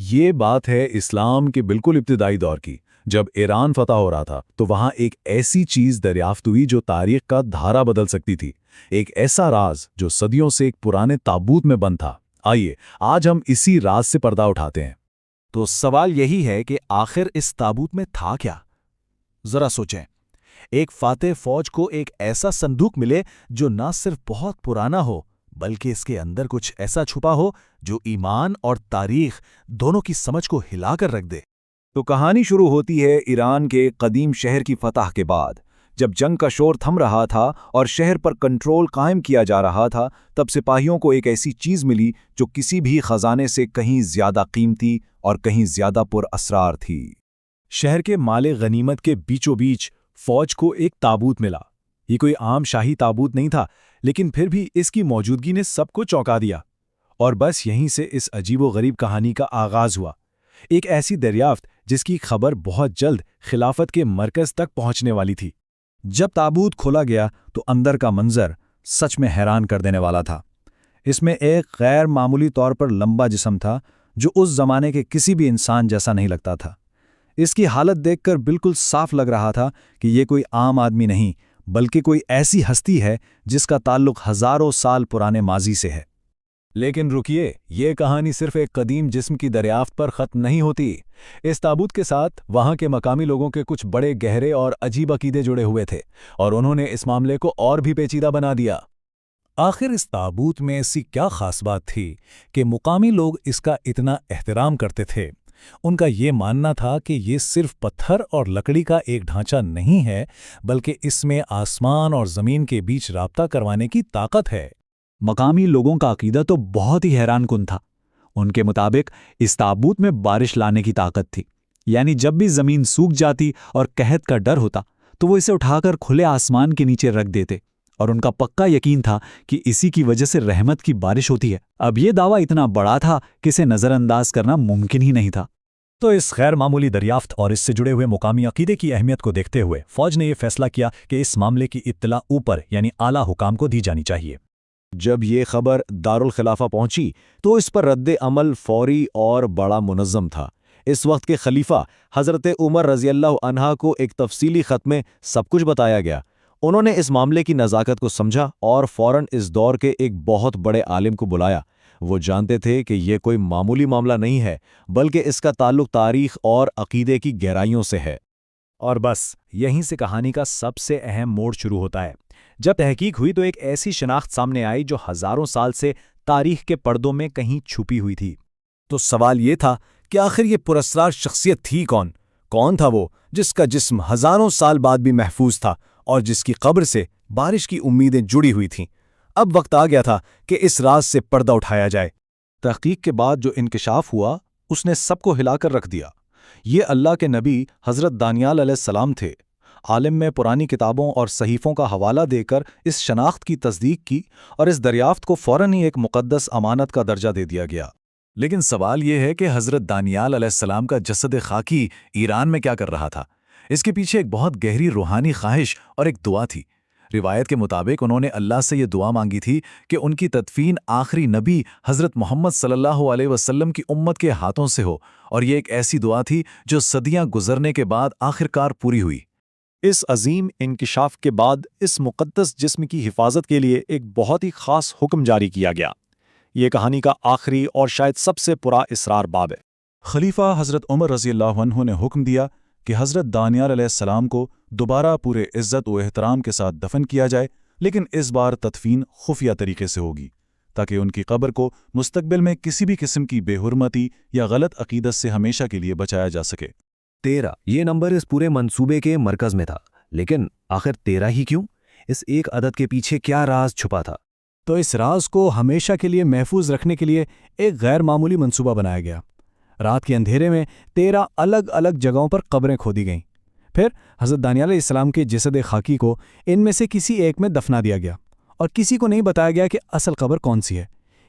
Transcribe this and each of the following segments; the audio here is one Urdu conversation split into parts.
یہ بات ہے اسلام کے بالکل ابتدائی دور کی۔ جب ایران فتح ہو رہا تھا تو وہاں ایک ایسی چیز دریافت ہوئی جو تاریخ کا دھارا بدل سکتی تھی، ایک ایسا راز جو صدیوں سے ایک پرانے تابوت میں بند تھا۔ آئیے آج ہم اسی راز سے پردہ اٹھاتے ہیں۔ تو سوال یہی ہے کہ آخر اس تابوت میں تھا کیا؟ ذرا سوچیں، ایک فاتح فوج کو ایک ایسا صندوق ملے جو نہ صرف بہت پرانا ہو بلکہ اس کے اندر کچھ ایسا چھپا ہو جو ایمان اور تاریخ دونوں کی سمجھ کو ہلا کر رکھ دے۔ تو کہانی شروع ہوتی ہے ایران کے قدیم شہر کی فتح کے بعد، جب جنگ کا شور تھم رہا تھا اور شہر پر کنٹرول قائم کیا جا رہا تھا۔ تب سپاہیوں کو ایک ایسی چیز ملی جو کسی بھی خزانے سے کہیں زیادہ قیمتی اور کہیں زیادہ پر اسرار تھی۔ شہر کے مال غنیمت کے بیچوں بیچ فوج کو ایک تابوت ملا۔ یہ کوئی عام شاہی تابوت نہیں تھا، لیکن پھر بھی اس کی موجودگی نے سب کو چونکا دیا۔ اور بس یہیں سے اس عجیب و غریب کہانی کا آغاز ہوا، ایک ایسی دریافت جس کی خبر بہت جلد خلافت کے مرکز تک پہنچنے والی تھی۔ جب تابوت کھولا گیا تو اندر کا منظر سچ میں حیران کر دینے والا تھا۔ اس میں ایک غیر معمولی طور پر لمبا جسم تھا جو اس زمانے کے کسی بھی انسان جیسا نہیں لگتا تھا۔ اس کی حالت دیکھ کر بالکل صاف لگ رہا تھا کہ یہ کوئی عام آدمی نہیں بلکہ کوئی ایسی ہستی ہے جس کا تعلق ہزاروں سال پرانے ماضی سے ہے۔ لیکن رکیے، یہ کہانی صرف ایک قدیم جسم کی دریافت پر ختم نہیں ہوتی۔ اس تابوت کے ساتھ وہاں کے مقامی لوگوں کے کچھ بڑے گہرے اور عجیب عقیدے جڑے ہوئے تھے، اور انہوں نے اس معاملے کو اور بھی پیچیدہ بنا دیا۔ آخر اس تابوت میں ایسی کیا خاص بات تھی کہ مقامی لوگ اس کا اتنا احترام کرتے تھے؟ ان کا یہ ماننا تھا کہ یہ صرف پتھر اور لکڑی کا ایک ڈھانچہ نہیں ہے، بلکہ اس میں آسمان اور زمین کے بیچ رابطہ کروانے کی طاقت ہے۔ مقامی لوگوں کا عقیدہ تو بہت ہی حیران کن تھا۔ ان کے مطابق اس تابوت میں بارش لانے کی طاقت تھی، یعنی جب بھی زمین سوکھ جاتی اور قحط کا ڈر ہوتا تو وہ اسے اٹھا کر کھلے آسمان کے نیچے رکھ دیتے، اور ان کا پکا یقین تھا کہ اسی کی وجہ سے رحمت کی بارش ہوتی ہے۔ اب یہ دعویٰ اتنا بڑا تھا کہ اسے نظر انداز کرنا ممکن ہی نہیں تھا۔ تو اس غیر معمولی دریافت اور اس سے جڑے ہوئے مقامی عقیدے کی اہمیت کو دیکھتے ہوئے فوج نے یہ فیصلہ کیا کہ اس معاملے کی اطلاع اوپر یعنی اعلیٰ حکام کو دی جانی چاہیے۔ جب یہ خبر دارالخلافہ پہنچی تو اس پر رد عمل فوری اور بڑا منظم تھا۔ اس وقت کے خلیفہ حضرت عمر رضی اللہ عنہ کو ایک تفصیلی خط میں سب کچھ بتایا گیا۔ انہوں نے اس معاملے کی نزاکت کو سمجھا اور فوراً اس دور کے ایک بہت بڑے عالم کو بلایا۔ وہ جانتے تھے کہ یہ کوئی معمولی معاملہ نہیں ہے بلکہ اس کا تعلق تاریخ اور عقیدے کی گہرائیوں سے ہے۔ اور بس یہیں سے کہانی کا سب سے اہم موڑ شروع ہوتا ہے۔ جب تحقیق ہوئی تو ایک ایسی شناخت سامنے آئی جو ہزاروں سال سے تاریخ کے پردوں میں کہیں چھپی ہوئی تھی۔ تو سوال یہ تھا کہ آخر یہ پراسرار شخصیت تھی کون؟ کون تھا وہ جس کا جسم ہزاروں سال بعد بھی محفوظ تھا اور جس کی قبر سے بارش کی امیدیں جڑی ہوئی تھیں؟ اب وقت آ گیا تھا کہ اس راز سے پردہ اٹھایا جائے۔ تحقیق کے بعد جو انکشاف ہوا اس نے سب کو ہلا کر رکھ دیا۔ یہ اللہ کے نبی حضرت دانیال علیہ السلام تھے۔ عالم میں پرانی کتابوں اور صحیفوں کا حوالہ دے کر اس شناخت کی تصدیق کی اور اس دریافت کو فوراً ہی ایک مقدس امانت کا درجہ دے دیا گیا۔ لیکن سوال یہ ہے کہ حضرت دانیال علیہ السلام کا جسد خاکی ایران میں کیا کر رہا تھا؟ اس کے پیچھے ایک بہت گہری روحانی خواہش اور ایک دعا تھی۔ روایت کے مطابق انہوں نے اللہ سے یہ دعا مانگی تھی کہ ان کی تدفین آخری نبی حضرت محمد صلی اللہ علیہ وسلم کی امت کے ہاتھوں سے ہو، اور یہ ایک ایسی دعا تھی جو صدیاں گزرنے کے بعد آخرکار پوری ہوئی۔ اس عظیم انکشاف کے بعد اس مقدس جسم کی حفاظت کے لیے ایک بہت ہی خاص حکم جاری کیا گیا۔ یہ کہانی کا آخری اور شاید سب سے پرا اسرار باب ہے۔ خلیفہ حضرت عمر رضی اللہ عنہ نے حکم دیا کہ حضرت دانیال علیہ السلام کو دوبارہ پورے عزت و احترام کے ساتھ دفن کیا جائے، لیکن اس بار تدفین خفیہ طریقے سے ہوگی تاکہ ان کی قبر کو مستقبل میں کسی بھی قسم کی بے حرمتی یا غلط عقیدت سے ہمیشہ کے لیے بچایا جا سکے۔ 13 یہ نمبر اس پورے منصوبے کے مرکز میں تھا، لیکن آخر 13 ہی کیوں؟ اس ایک عدد کے پیچھے کیا راز چھپا تھا؟ تو اس راز کو ہمیشہ کے لیے محفوظ رکھنے کے لیے ایک غیر معمولی منصوبہ بنایا گیا۔ رات کے اندھیرے میں 13 الگ الگ جگہوں پر قبریں کھودی گئیں۔ پھر حضرت دانیال علیہ السلام کے جسد خاکی کو ان میں سے کسی ایک میں دفنا دیا گیا، اور کسی کو نہیں بتایا گیا کہ اصل قبر کون سی ہے۔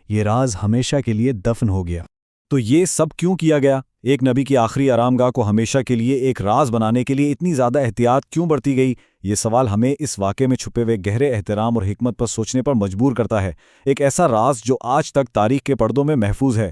یہ راز ہمیشہ کے لیے دفن ہو گیا۔ تو یہ سب کیوں کیا گیا؟ ایک نبی کی آخری آرام گاہ کو ہمیشہ کے لیے ایک راز بنانے کے لیے اتنی زیادہ احتیاط کیوں برتی گئی؟ یہ سوال ہمیں اس واقعے میں چھپے ہوئے گہرے احترام اور حکمت پر سوچنے پر مجبور کرتا ہے۔ ایک ایسا راز جو آج تک تاریخ کے پردوں میں محفوظ ہے،